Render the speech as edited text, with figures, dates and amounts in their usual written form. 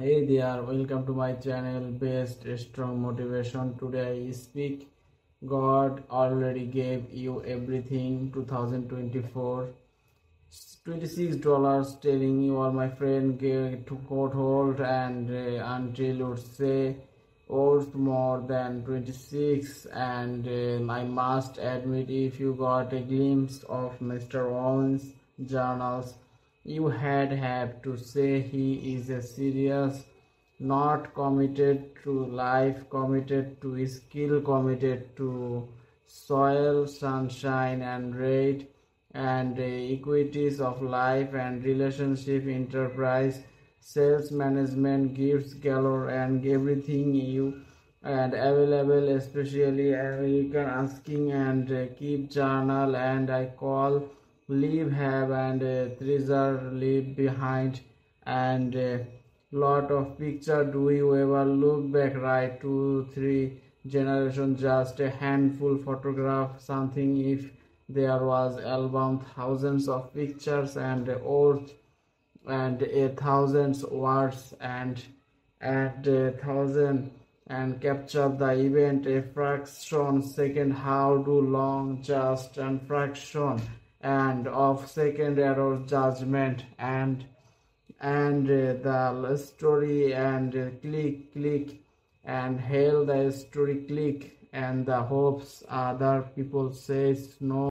Hey there, welcome to my channel Based Strong Motivation. Today I speak God already gave you everything 2024. $26 telling you all my friend get to court hold and until you say worth more than 26 and I must admit if you got a glimpse of Mr. Owen's journals you had have to say he is a serious not committed to life, committed to skill, committed to soil, sunshine, and rate, and equities of life and relationship, enterprise, sales management, gifts galore, and everything you and available, especially American asking and keep journal and I call leave have and treasure leave behind and lot of picture. Do you ever look back right 2 3 generations just a handful photograph something if there was album thousands of pictures and worth and a thousands words and a thousand and capture the event a fraction second how do long just and fraction and of second error judgment and the story and click and hail the story click and the hopes other people says no